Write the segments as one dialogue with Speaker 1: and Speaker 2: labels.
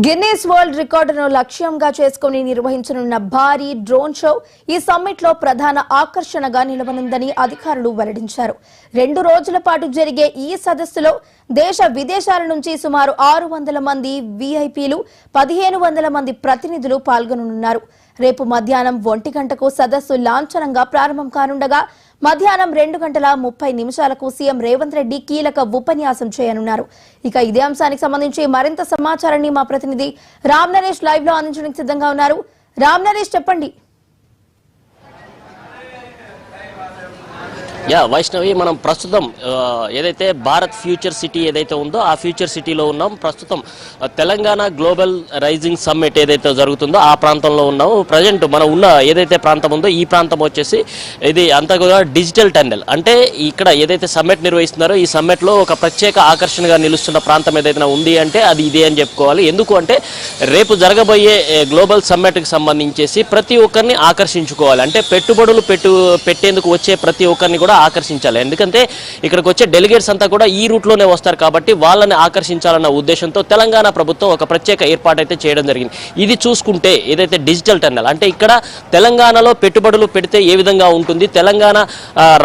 Speaker 1: Guinness world రికార్డును లక్ష్యంగా చేసుకుని నిర్వహించనున్న భారీ డ్రోన్ షో ఈ సమ్మిట్ లో ప్రధాన ఆకర్షణగా నిలవనుందని అధికారులు వెల్లడించారు. 2 రోజుల పాటు జరిగే ఈ సదస్సులో దేశ విదేశాల నుంచి సుమారు 600 మంది విఐపీలు 1500 మంది ప్రతినిధులు పాల్గొననున్నారు. రేపు మధ్యాహ్నం 1 గంటకు సదస్సు లాంఛనంగా ప్రారంభం కానుండగా మధ్యాహ్నం 2:30 సీఎం రేవంత్ రెడ్డి కీలక ఉపన్యాసం చేయనున్నారు. ఇక ఇదే అంశానికి సంబంధించి మరింత సమాచారాన్ని మా ప్రతినిధి రామ్ నరేష్ లైవ్ లో అందించడానికి సిద్ధంగా ఉన్నారు. రామ్ నరేష్, చెప్పండి.
Speaker 2: వైష్ణవి, మనం ప్రస్తుతం ఏదైతే భారత్ ఫ్యూచర్ సిటీ ఏదైతే ఉందో ఆ ఫ్యూచర్ సిటీలో ఉన్నాం. ప్రస్తుతం తెలంగాణ గ్లోబల్ రైజింగ్ సమ్మిట్ ఏదైతే జరుగుతుందో ఆ ప్రాంతంలో ఉన్నాము. ప్రజెంట్ మనం ఉన్న ఏదైతే ప్రాంతం ఉందో ఈ ప్రాంతం వచ్చేసి ఇది అంతా కూడా డిజిటల్ టన్నెల్. అంటే ఇక్కడ ఏదైతే సమ్మిట్ నిర్వహిస్తున్నారో ఈ సమ్మిట్లో ఒక ప్రత్యేక ఆకర్షణగా నిలుస్తున్న ప్రాంతం ఏదైతే ఉంది అంటే అది ఇదే అని చెప్పుకోవాలి. ఎందుకు అంటే రేపు జరగబోయే గ్లోబల్ సమ్మిట్కి సంబంధించేసి ప్రతి ఒక్కరిని ఆకర్షించుకోవాలి. అంటే పెట్టుబడులు పెట్టేందుకు వచ్చే ప్రతి ఒక్కరిని కూడా ఆకర్షించాలి. ఎందుకంటే ఇక్కడికి వచ్చే డెలిగేట్స్ అంతా కూడా ఈ రూట్లోనే వస్తారు కాబట్టి వాళ్ళని ఆకర్షించాలన్న ఉద్దేశంతో తెలంగాణ ప్రభుత్వం ఒక ప్రత్యేక ఏర్పాటు అయితే చేయడం జరిగింది. ఇది చూసుకుంటే ఏదైతే డిజిటల్ టన్నెల్ అంటే ఇక్కడ తెలంగాణలో పెట్టుబడులు పెడితే ఏ విధంగా ఉంటుంది, తెలంగాణ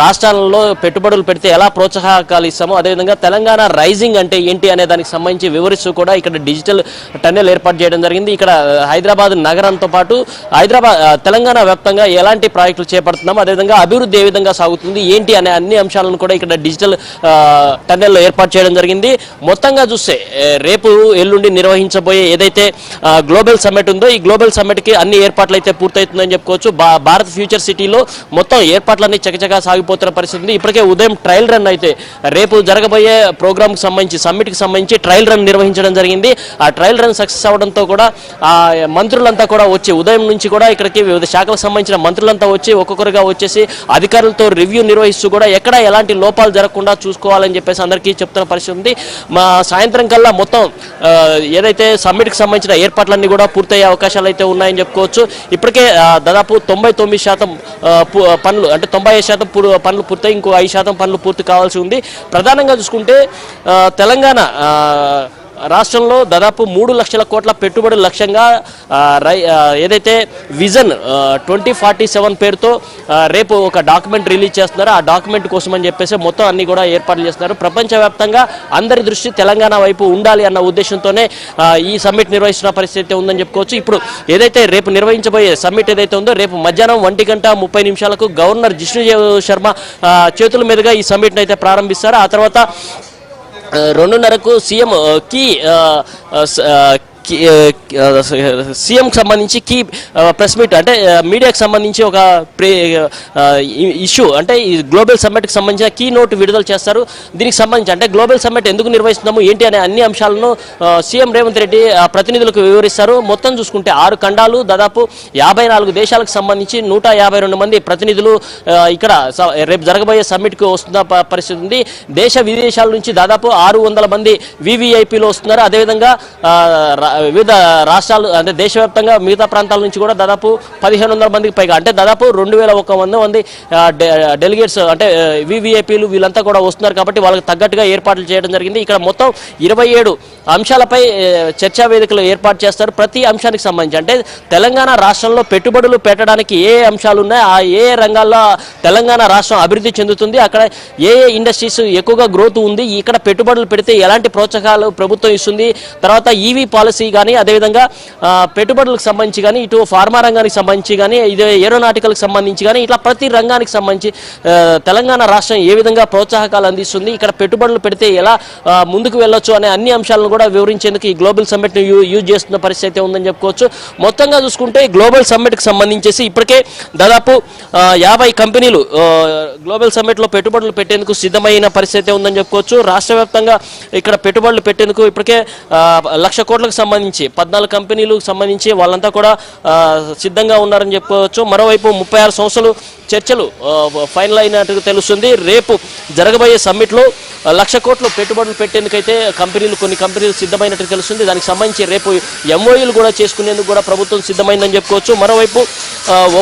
Speaker 2: రాష్ట్రాలలో పెట్టుబడులు పెడితే ఎలా ప్రోత్సాహకాలు ఇస్తామో అదేవిధంగా తెలంగాణ రైజింగ్ అంటే ఏంటి అనే దానికి సంబంధించి వివరిస్తూ కూడా ఇక్కడ డిజిటల్ టన్నెల్ ఏర్పాటు చేయడం జరిగింది. ఇక్కడ హైదరాబాద్ నగరంతో పాటు తెలంగాణ వ్యాప్తంగా ఎలాంటి ప్రాజెక్టులు చేపడుతున్నాం, అదేవిధంగా అభివృద్ధి ఏ విధంగా సాగుతుంది ఏంటి అనే అన్ని అంశాలను కూడా ఇక్కడ డిజిటల్ టన్నెల్లో ఏర్పాటు చేయడం జరిగింది. మొత్తంగా చూస్తే రేపు ఎల్లుండి నిర్వహించబోయే ఏదైతే గ్లోబల్ సమ్మిట్ ఉందో ఈ గ్లోబల్ సమ్మిట్కి అన్ని ఏర్పాట్లు అయితే పూర్తవుతుందని చెప్పుకోవచ్చు. భారత్ ఫ్యూచర్ సిటీలో మొత్తం ఏర్పాట్లన్నీ చకచకా సాగిపోతున్న పరిస్థితి ఉంది. ఇప్పటికే ఉదయం ట్రయల్ రన్ అయితే రేపు జరగబోయే ప్రోగ్రామ్కి సంబంధించి సమ్మిట్కి సంబంధించి ట్రయల్ రన్ నిర్వహించడం జరిగింది. ఆ ట్రయల్ రన్ సక్సెస్ అవడంతో కూడా మంత్రులంతా కూడా వచ్చి ఉదయం నుంచి కూడా ఇక్కడికి వివిధ శాఖలకు సంబంధించిన మంత్రులంతా వచ్చి ఒక్కొక్కరుగా వచ్చేసి అధికారులతో రివ్యూ నిర్వహిస్తూ కూడా ఎక్కడ ఎలాంటి లోపాలు జరగకుండా చూసుకోవాలని చెప్పేసి అందరికీ చెప్తున్న పరిస్థితి ఉంది. మా సాయంత్రం కల్లా మొత్తం ఏదైతే సమ్మిట్కి సంబంధించిన ఏర్పాట్లన్నీ కూడా పూర్తయ్యే అవకాశాలు అయితే ఉన్నాయని చెప్పుకోవచ్చు. ఇప్పటికే దాదాపు 99% పనులు అంటే 95% పనులు పూర్తయి ఇంకో 5% పనులు పూర్తి కావాల్సి ఉంది. ప్రధానంగా చూసుకుంటే తెలంగాణ రాష్ట్రంలో దాదాపు 3 లక్షల కోట్ల పెట్టుబడుల లక్ష్యంగా ఏదైతే విజన్ 2047 పేరుతో రేపు ఒక డాక్యుమెంట్ రిలీజ్ చేస్తున్నారో ఆ డాక్యుమెంట్ కోసం అని చెప్పేసి మొత్తం అన్ని కూడా ఏర్పాట్లు చేస్తున్నారు. ప్రపంచవ్యాప్తంగా అందరి దృష్టి తెలంగాణ వైపు ఉండాలి అన్న ఉద్దేశంతోనే ఈ సమ్మిట్ నిర్వహిస్తున్న పరిస్థితి ఉందని చెప్పుకోవచ్చు. ఇప్పుడు ఏదైతే రేపు నిర్వహించబోయే సమ్మిట్ ఏదైతే ఉందో రేపు మధ్యాహ్నం 1:30 గవర్నర్ జిష్ణుదేవ్ శర్మ చేతుల మీదుగా ఈ సమ్మిట్ని అయితే ప్రారంభిస్తారు. ఆ తర్వాత 2:30 సీఎం సీఎంకి సంబంధించి కీ ప్రెస్ మీట్ అంటే మీడియాకి సంబంధించి ఒక ఇష్యూ అంటే ఈ గ్లోబల్ సమ్మిట్కి సంబంధించిన కీ నోట్ విడుదల చేస్తారు. దీనికి సంబంధించి అంటే గ్లోబల్ సమ్మిట్ ఎందుకు నిర్వహిస్తున్నాము ఏంటి అనే అన్ని అంశాలను సీఎం రేవంత్ రెడ్డి ప్రతినిధులకు వివరిస్తారు. మొత్తం చూసుకుంటే 6 ఖండాలు దాదాపు 54 దేశాలకు సంబంధించి 152 మంది ప్రతినిధులు ఇక్కడ రేపు జరగబోయే సమ్మిట్కి వస్తున్న పరిస్థితి ఉంది. దేశ విదేశాల నుంచి దాదాపు 600 మంది వివిఐపీలు వస్తున్నారు. అదేవిధంగా వివిధ రాష్ట్రాలు అంటే దేశవ్యాప్తంగా మిగతా ప్రాంతాల నుంచి కూడా దాదాపు 1500 మందికి పైగా అంటే దాదాపు 2100 మంది డెలిగేట్స్ అంటే వివిఐపీలు వీళ్ళంతా కూడా వస్తున్నారు కాబట్టి వాళ్ళకి తగ్గట్టుగా ఏర్పాట్లు చేయడం జరిగింది. ఇక్కడ మొత్తం 27 అంశాలపై చర్చా వేదికలు ఏర్పాటు చేస్తారు. ప్రతి అంశానికి సంబంధించి అంటే తెలంగాణ రాష్ట్రంలో పెట్టుబడులు పెట్టడానికి ఏ అంశాలు ఉన్నాయి, ఆ ఏ రంగాల్లో తెలంగాణ రాష్ట్రం అభివృద్ధి చెందుతుంది, అక్కడ ఏ ఇండస్ట్రీస్ ఎక్కువగా గ్రోత్ ఉంది, ఇక్కడ పెట్టుబడులు పెడితే ఎలాంటి ప్రోత్సాహాలు ప్రభుత్వం ఇస్తుంది, తర్వాత ఈవీ పాలసీ కానీ అదేవిధంగా పెట్టుబడులకు సంబంధించి కానీ ఇటు ఫార్మా రంగానికి సంబంధించి కానీ ఇది ఏరోనాటికల్కి సంబంధించి కానీ ఇట్లా ప్రతి రంగానికి సంబంధించి తెలంగాణ రాష్ట్రం ఏ విధంగా ప్రోత్సాహకాలు అందిస్తుంది, ఇక్కడ పెట్టుబడులు పెడితే ఎలా ముందుకు వెళ్ళొచ్చు అనే అన్ని అంశాలను కూడా వివరించేందుకు ఈ గ్లోబల్ సమ్మిట్ను యూజ్ చేస్తున్న పరిస్థితి ఉందని చెప్పుకోవచ్చు. మొత్తంగా చూసుకుంటే గ్లోబల్ సమ్మిట్కి సంబంధించేసి ఇప్పటికే దాదాపు 50 కంపెనీలు గ్లోబల్ సమ్మిట్లో పెట్టుబడులు పెట్టేందుకు సిద్ధమైన పరిస్థితి ఉందని చెప్పుకోవచ్చు. రాష్ట్ర వ్యాప్తంగా ఇక్కడ పెట్టుబడులు పెట్టేందుకు ఇప్పటికే 1,00,000 కోట్లకు సంబంధించి 14 కంపెనీలకు సంబంధించి వాళ్ళంతా కూడా సిద్ధంగా ఉన్నారని చెప్పుకోవచ్చు. మరోవైపు 36 సంవత్సరాలు చర్చలు ఫైనల్ అయినట్టు తెలుస్తుంది. రేపు జరగబోయే సమ్మిట్లో 1,00,000 కోట్లు పెట్టుబడులు పెట్టేందుకైతే కొన్ని కంపెనీలు సిద్ధమైనట్టు తెలుస్తుంది. దానికి సంబంధించి రేపు ఎంఓయూలు కూడా చేసుకునేందుకు కూడా ప్రభుత్వం సిద్ధమైందని చెప్పుకోవచ్చు. మరోవైపు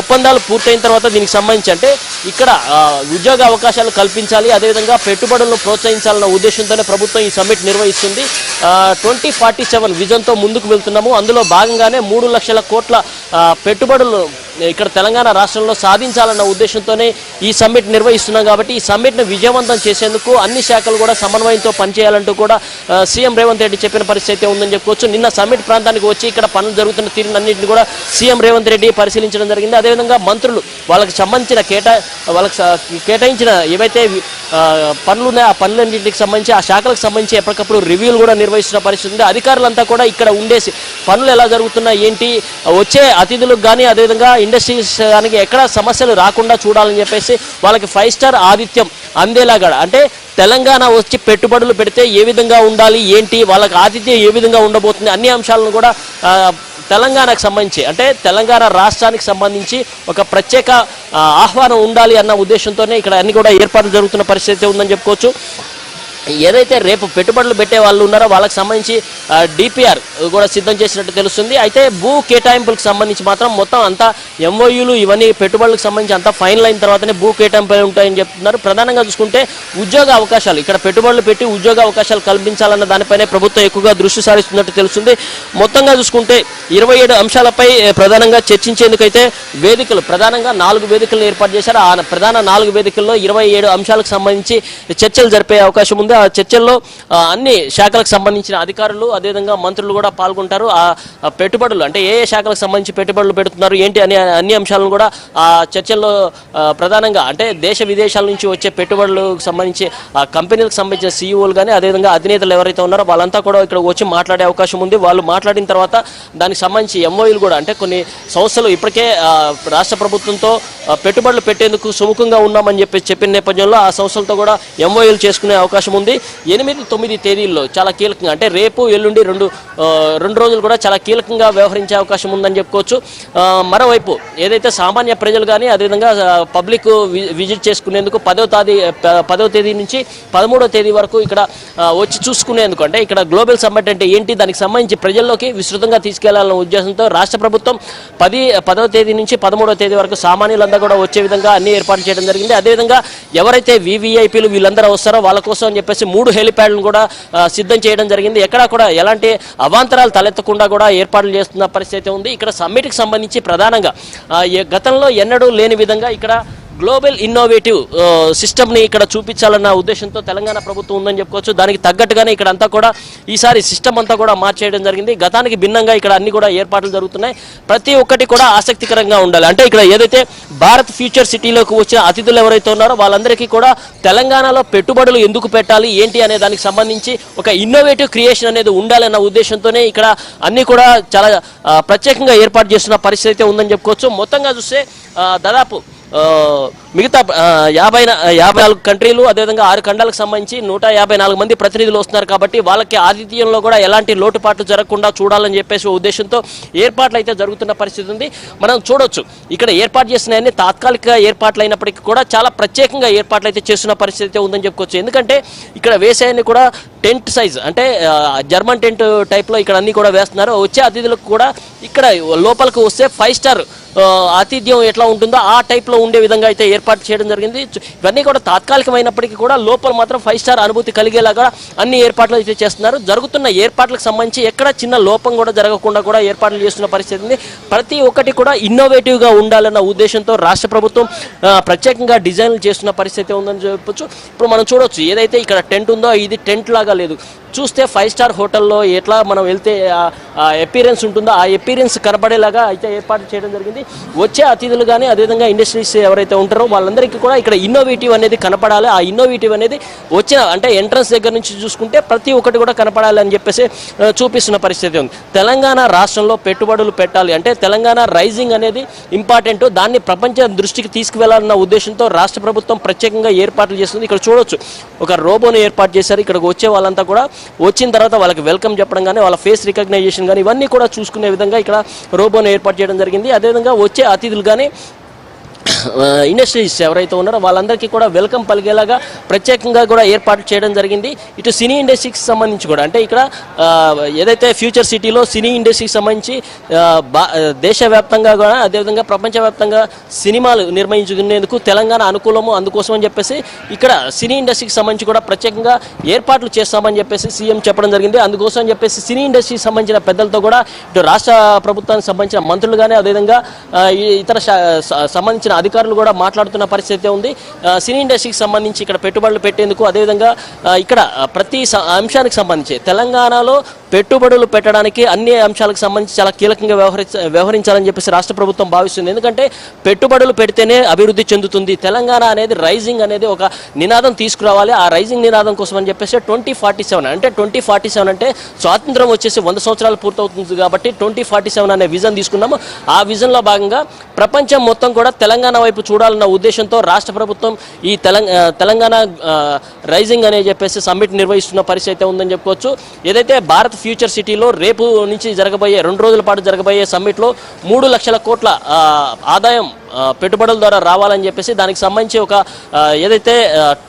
Speaker 2: ఒప్పందాలు పూర్తయిన తర్వాత దీనికి సంబంధించి అంటే ఇక్కడ ఉద్యోగ అవకాశాలు కల్పించాలి, అదేవిధంగా పెట్టుబడులను ప్రోత్సహించాలన్న ఉద్దేశంతోనే ప్రభుత్వం ఈ సమ్మిట్ నిర్వహిస్తుంది. 2047 విజన్తో ముందుకు వెళ్తున్నాము. అందులో భాగంగానే 3 లక్షల కోట్ల పెట్టుబడులు ఇక్కడ తెలంగాణ రాష్ట్రంలో సాధించాలన్న ఉద్దేశంతోనే ఈ సమ్మిట్ నిర్వహిస్తున్నాం. కాబట్టి ఈ సమ్మిట్ను విజయవంతం చేసేందుకు అన్ని శాఖలు కూడా సమన్వయంతో పనిచేయాలంటూ కూడా సీఎం రేవంత్ రెడ్డి చెప్పిన పరిస్థితి ఉందని చెప్పుకోవచ్చు. నిన్న సమ్మిట్ ప్రాంతానికి వచ్చి ఇక్కడ పనులు జరుగుతున్న తీరునన్నింటినీ కూడా సీఎం రేవంత్ రెడ్డి పరిశీలించడం జరిగింది. అదేవిధంగా మంత్రులు వాళ్ళకి సంబంధించిన కేటాయించిన ఏవైతే పనులు ఉన్నాయో ఆ పనులన్నింటికి సంబంధించి ఆ శాఖలకు సంబంధించి ఎప్పటికప్పుడు రివ్యూలు కూడా నిర్వహిస్తున్న పరిస్థితి ఉంది. అధికారులంతా కూడా ఇక్కడ ఉండేసి పనులు ఎలా జరుగుతున్నాయి ఏంటి, వచ్చే అతిథులకు కానీ అదేవిధంగా ఇండస్ట్రీస్ దానికి ఎక్కడ సమస్యలు రాకుండా చూడాలని చెప్పేసి వాళ్ళకి 5 స్టార్ ఆతిథ్యం అందేలాగా, అంటే తెలంగాణ వచ్చి పెట్టుబడులు పెడితే ఏ విధంగా ఉండాలి ఏంటి, వాళ్ళకి ఆతిథ్యం ఏ విధంగా ఉండబోతుంది, అన్ని అంశాలను కూడా తెలంగాణకు సంబంధించి అంటే తెలంగాణ రాష్ట్రానికి సంబంధించి ఒక ప్రత్యేక ఆహ్వానం ఉండాలి అన్న ఉద్దేశంతోనే ఇక్కడ అన్ని కూడా ఏర్పాట్లు జరుగుతున్న పరిస్థితి ఉందని చెప్పుకోవచ్చు. ఏదైతే రేపు పెట్టుబడులు పెట్టే వాళ్ళు ఉన్నారో వాళ్ళకి సంబంధించి డిపిఆర్ కూడా సిద్ధం చేసినట్టు తెలుస్తుంది. అయితే భూ కేటాయింపులకు సంబంధించి మాత్రం మొత్తం అంతా ఎంఓయూలు ఇవన్నీ పెట్టుబడులకు సంబంధించి అంతా ఫైనల్ అయిన తర్వాతనే భూ కేటాయింపులు ఉంటాయని చెప్తున్నారు. ప్రధానంగా చూసుకుంటే ఉద్యోగ అవకాశాలు, ఇక్కడ పెట్టుబడులు పెట్టి ఉద్యోగ అవకాశాలు కల్పించాలన్న దానిపైనే ప్రభుత్వం ఎక్కువగా దృష్టి సారిస్తున్నట్టు తెలుస్తుంది. మొత్తంగా చూసుకుంటే 27 అంశాలపై ప్రధానంగా చర్చించేందుకైతే వేదికలు ప్రధానంగా 4 వేదికలను ఏర్పాటు చేశారు. ఆ ప్రధాన 4 వేదికల్లో 27 అంశాలకు సంబంధించి చర్చలు జరిపే అవకాశం ఉంది. ఆ చర్చల్లో అన్ని శాఖలకు సంబంధించిన అధికారులు అదేవిధంగా మంత్రులు కూడా పాల్గొంటారు. ఆ పెట్టుబడులు అంటే ఏ శాఖలకు సంబంధించి పెట్టుబడులు పెడుతున్నారు ఏంటి అనే అన్ని అంశాలను కూడా ఆ చర్చల్లో ప్రధానంగా అంటే దేశ విదేశాల నుంచి వచ్చే పెట్టుబడులకు సంబంధించి ఆ కంపెనీలకు సంబంధించిన సీఈఓలు కానీ అదేవిధంగా అధినేతలు ఎవరైతే ఉన్నారో వాళ్ళంతా కూడా ఇక్కడ వచ్చి మాట్లాడే అవకాశం ఉంది. వాళ్ళు మాట్లాడిన తర్వాత దానికి సంబంధించి ఎంఓయూలు కూడా అంటే కొన్ని సంస్థలు ఇప్పటికే రాష్ట్ర ప్రభుత్వంతో పెట్టుబడులు పెట్టేందుకు సుముఖంగా ఉన్నామని చెప్పిన నేపథ్యంలో ఆ సంస్థలతో కూడా ఎంఓయూలు చేసుకునే అవకాశం ఉంది. 8-9 తేదీల్లో చాలా కీలకంగా అంటే రేపు ఎల్లుండి రెండు రోజులు కూడా చాలా కీలకంగా వ్యవహరించే అవకాశం ఉందని చెప్పుకోవచ్చు. మరోవైపు ఏదైతే సామాన్య ప్రజలు కానీ అదేవిధంగా పబ్లిక్ విజిట్ చేసుకునేందుకు 10వ తేదీ నుంచి 13వ తేదీ వరకు ఇక్కడ వచ్చి చూసుకునేందుకు అంటే ఇక్కడ గ్లోబల్ సమ్మిట్ అంటే ఏంటి దానికి సంబంధించి ప్రజల్లోకి విస్తృతంగా తీసుకెళ్లాలన్న ఉద్దేశంతో రాష్ట్ర ప్రభుత్వం 10వ తేదీ నుంచి 13వ తేదీ వరకు సామాన్యులందరూ కూడా వచ్చే విధంగా అన్ని ఏర్పాట్లు చేయడం జరిగింది. అదేవిధంగా ఎవరైతే వివిఐపీలు వీళ్ళందరూ వస్తారో వాళ్ళ కోసం అని చెప్పేసి 3 హెలిప్యాడ్లను కూడా సిద్ధం చేయడం జరిగింది. ఎక్కడా కూడా ఎలాంటి అవాంతరాలు తలెత్తకుండా కూడా ఏర్పాట్లు చేస్తున్న పరిస్థితి ఉంది. ఇక్కడ సమ్మిట్కి సంబంధించి ప్రధానంగా గతంలో ఎన్నడూ లేని విధంగా ఇక్కడ గ్లోబల్ ఇన్నోవేటివ్ సిస్టమ్ని ఇక్కడ చూపించాలన్న ఉద్దేశంతో తెలంగాణ ప్రభుత్వం ఉందని చెప్పుకోవచ్చు. దానికి తగ్గట్టుగానే ఇక్కడ అంతా కూడా ఈసారి సిస్టమ్ అంతా కూడా మార్చేయడం జరిగింది. గతానికి భిన్నంగా ఇక్కడ అన్ని కూడా ఏర్పాట్లు జరుగుతున్నాయి. ప్రతి ఒక్కటి కూడా ఆసక్తికరంగా ఉండాలి. అంటే ఇక్కడ ఏదైతే భారత్ ఫ్యూచర్ సిటీలోకి వచ్చిన అతిథులు ఎవరైతే ఉన్నారో వాళ్ళందరికీ కూడా తెలంగాణలో పెట్టుబడులు ఎందుకు పెట్టాలి ఏంటి అనే దానికి సంబంధించి ఒక ఇన్నోవేటివ్ క్రియేషన్ అనేది ఉండాలన్న ఉద్దేశంతోనే ఇక్కడ అన్ని కూడా చాలా ప్రత్యేకంగా ఏర్పాటు చేస్తున్న పరిస్థితి ఉందని చెప్పుకోవచ్చు. మొత్తంగా చూస్తే దాదాపు మిగతా 54 కంట్రీలు అదేవిధంగా 6 ఖండాలకు సంబంధించి 154 మంది ప్రతినిధులు వస్తున్నారు. కాబట్టి వాళ్ళకి ఆతిథ్యంలో కూడా ఎలాంటి లోటుపాట్లు జరగకుండా చూడాలని చెప్పేసి ఉద్దేశంతో ఏర్పాట్లు అయితే జరుగుతున్న పరిస్థితి ఉంది. మనం చూడొచ్చు ఇక్కడ ఏర్పాటు చేసినవన్నీ తాత్కాలిక ఏర్పాట్లు అయినప్పటికీ కూడా చాలా ప్రత్యేకంగా ఏర్పాట్లు అయితే చేస్తున్న పరిస్థితి ఉందని చెప్పుకోవచ్చు. ఎందుకంటే ఇక్కడ వేసేయన్ని కూడా టెంట్ సైజ్ అంటే జర్మన్ టెంట్ టైప్లో ఇక్కడ అన్ని కూడా వేస్తున్నారు. వచ్చే అతిథులకు కూడా ఇక్కడ లోపలికి వస్తే 5 స్టార్ ఆతిథ్యం ఎట్లా ఉంటుందో ఆ టైప్లో ఉండే విధంగా అయితే ఏర్పాటు చేయడం జరిగింది. ఇవన్నీ కూడా తాత్కాలికమైనప్పటికీ కూడా లోపల మాత్రం 5 స్టార్ అనుభూతి కలిగేలాగా అన్ని ఏర్పాట్లు అయితే చేస్తున్నారు. జరుగుతున్న ఏర్పాట్లకు సంబంధించి ఎక్కడ చిన్న లోపం కూడా జరగకుండా కూడా ఏర్పాట్లు చేస్తున్న పరిస్థితి ఉంది. ప్రతి ఒక్కటి కూడా ఇన్నోవేటివ్గా ఉండాలన్న ఉద్దేశంతో రాష్ట్ర ప్రభుత్వం ప్రత్యేకంగా డిజైన్లు చేస్తున్న పరిస్థితి ఉందని చెప్పొచ్చు. ఇప్పుడు మనం చూడొచ్చు ఏదైతే ఇక్కడ టెంట్ ఉందో ఇది టెంట్ లాగా లేదు. చూస్తే 5 స్టార్ హోటల్లో ఎట్లా మనం వెళ్తే ఎపీరియన్స్ ఉంటుందో ఆ ఎపీరియన్స్ కనబడేలాగా అయితే ఏర్పాటు చేయడం జరిగింది. వచ్చే అతిథులు కానీ అదేవిధంగా ఇండస్ట్రీస్ ఎవరైతే ఉంటారో వాళ్ళందరికీ కూడా ఇక్కడ ఇన్నోవేటివ్ అనేది కనపడాలి. ఆ ఇన్నోవేటివ్ అనేది వచ్చిన అంటే ఎంట్రన్స్ దగ్గర నుంచి చూసుకుంటే ప్రతి ఒక్కటి కూడా కనపడాలి అని చెప్పేసి చూపిస్తున్న పరిస్థితి ఉంది. తెలంగాణ రాష్ట్రంలో పెట్టుబడులు పెట్టాలి అంటే తెలంగాణ రైజింగ్ అనేది ఇంపార్టెంట్. దాన్ని ప్రపంచ దృష్టికి తీసుకువెళ్లాలన్న ఉద్దేశంతో రాష్ట్ర ప్రభుత్వం ప్రత్యేకంగా ఏర్పాట్లు చేస్తుంది. ఇక్కడ చూడొచ్చు ఒక రోబోను ఏర్పాటు చేశారు. ఇక్కడికి వచ్చే వాళ్ళంతా కూడా వచ్చిన తర్వాత వాళ్ళకి వెల్కమ్ చెప్పడం కానీ వాళ్ళ ఫేస్ రికగ్నైజేషన్ కానీ ఇవన్నీ కూడా చూసుకునే విధంగా ఇక్కడ రోబోను ఏర్పాటు చేయడం జరిగింది. అదేవిధంగా వచ్చే అతిథులు కానీ ఇండస్ట్రీస్ ఎవరైతే ఉన్నారో వాళ్ళందరికీ కూడా వెల్కమ్ పలిగేలాగా ప్రత్యేకంగా కూడా ఏర్పాటు చేయడం జరిగింది. ఇటు సినీ ఇండస్ట్రీకి సంబంధించి కూడా అంటే ఇక్కడ ఏదైతే ఫ్యూచర్ సిటీలో సినీ ఇండస్ట్రీకి సంబంధించి దేశవ్యాప్తంగా కూడా అదేవిధంగా ప్రపంచవ్యాప్తంగా సినిమాలు నిర్వహించుకునేందుకు తెలంగాణ అనుకూలము. అందుకోసం అని చెప్పేసి ఇక్కడ సినీ ఇండస్ట్రీకి సంబంధించి కూడా ప్రత్యేకంగా ఏర్పాట్లు చేస్తామని చెప్పేసి సీఎం చెప్పడం జరిగింది. అందుకోసం అని చెప్పేసి సినీ ఇండస్ట్రీకి సంబంధించిన పెద్దలతో కూడా ఇటు రాష్ట్ర ప్రభుత్వానికి సంబంధించిన మంత్రులు కానీ అదేవిధంగా ఇతర సంబంధించిన అధికారులు కూడా మాట్లాడుతున్న పరిస్థితి ఉంది. సినీ ఇండస్ట్రీకి సంబంధించి ఇక్కడ పెట్టుబడులు పెట్టేందుకు అదేవిధంగా ఇక్కడ ప్రతి అంశానికి సంబంధించి తెలంగాణలో పెట్టుబడులు పెట్టడానికి అన్ని అంశాలకు సంబంధించి చాలా కీలకంగా వ్యవహరించాలని చెప్పేసి రాష్ట్ర ప్రభుత్వం భావిస్తుంది. ఎందుకంటే పెట్టుబడులు పెడితేనే అభివృద్ధి చెందుతుంది. తెలంగాణ అనేది రైజింగ్ అనేది ఒక నినాదం తీసుకురావాలి. ఆ రైజింగ్ నినాదం కోసం అని చెప్పేసి 2047 అంటే 2047 అంటే స్వాతంత్రం వచ్చేసి 100 సంవత్సరాలు పూర్తవుతుంది కాబట్టి 2047 అనే విజన్ తీసుకున్నాము. ఆ విజన్లో భాగంగా ప్రపంచం మొత్తం కూడా తెలంగాణ వైపు చూడాలన్న ఉద్దేశంతో రాష్ట్ర ప్రభుత్వం ఈ తెలంగాణ రైజింగ్ అనే చెప్పేసి సమ్మిట్ నిర్వహిస్తున్న పరిస్థితి ఉందని చెప్పుకోవచ్చు. ఏదైతే భారత్ ఫ్యూచర్ సిటీలో రేపు నుంచి జరగబోయే 2 రోజుల పాటు జరగబోయే సమ్మిట్లో 3 లక్షల కోట్ల ఆదాయం పెట్టుబడుల ద్వారా రావాలని చెప్పేసి దానికి సంబంధించి ఒక ఏదైతే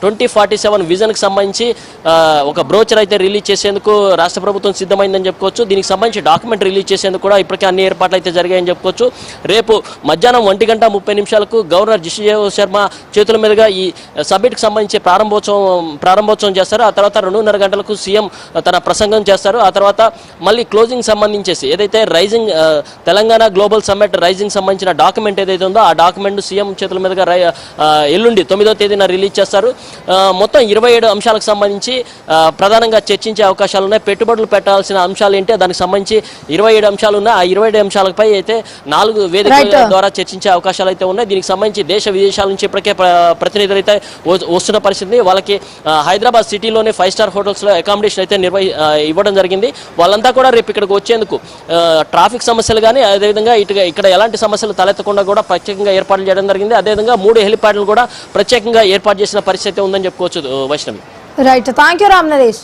Speaker 2: 2047 విజన్కి సంబంధించి ఒక బ్రోచర్ అయితే రిలీజ్ చేసేందుకు రాష్ట్ర ప్రభుత్వం సిద్ధమైందని చెప్పుకోవచ్చు. దీనికి సంబంధించి డాక్యుమెంట్ రిలీజ్ చేసేందుకు కూడా ఇప్పటికే అన్ని ఏర్పాట్లు అయితే జరిగాయని చెప్పుకోవచ్చు. రేపు మధ్యాహ్నం 1:30 గవర్నర్ జిష్ణుదేవ్ శర్మ చేతుల మీదుగా ఈ సబ్మిట్కి సంబంధించి ప్రారంభోత్సవం చేస్తారు. ఆ తర్వాత 2:30 గంటలకు సీఎం తన ప్రసంగం చేస్తారు. ఆ తర్వాత మళ్ళీ క్లోజింగ్ సంబంధించేసి ఏదైతే rising Telangana global summit rising సంబంధించిన డాక్యుమెంట్ ఏదైతే ఉందో ఆ డాక్యుమెంట్ సీఎం చేతుల మీదుగా ఎల్లుండి 9వ తేదీన రిలీజ్ చేస్తారు. మొత్తం 27 అంశాలకు సంబంధించి ప్రధానంగా చర్చించే అవకాశాలు ఉన్నాయి. పెట్టుబడులు పెట్టాల్సిన అంశాలు ఏంటి దానికి సంబంధించి 27 అంశాలు ఉన్నాయి. ఆ 27 అంశాలపై అయితే 4 వేదికల ద్వారా చర్చించే అవకాశాలు అయితే ఉన్నాయి. దీనికి సంబంధించి దేశ విదేశాల నుంచి ఇప్పటికే ప్రతినిధులు అయితే వస్తున్న పరిస్థితి. వాళ్ళకి హైదరాబాద్ సిటీలోనే 5 స్టార్ హోటల్స్లో అకామిడేషన్ అయితే ఇవ్వడం జరిగింది. వాళ్ళంతా కూడా రేపు ఇక్కడికి వచ్చేందుకు ట్రాఫిక్ సమస్యలు కానీ అదేవిధంగా ఇక్కడ ఎలాంటి సమస్యలు తలెత్తకుండా కూడా ప్రత్యేకంగా ఏర్పాట్లు చేయడం జరిగింది. అదేవిధంగా 3 హెలిప్యాడ్లు కూడా ప్రత్యేకంగా ఏర్పాటు చేసిన పరిస్థితి ఉందని చెప్పుకోవచ్చు. Vaishnavi.
Speaker 1: Right, thank you Ram Naresh.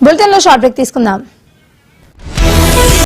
Speaker 1: బులెటిన్లో షార్ట్ బ్రేక్ తీసుకుందాం.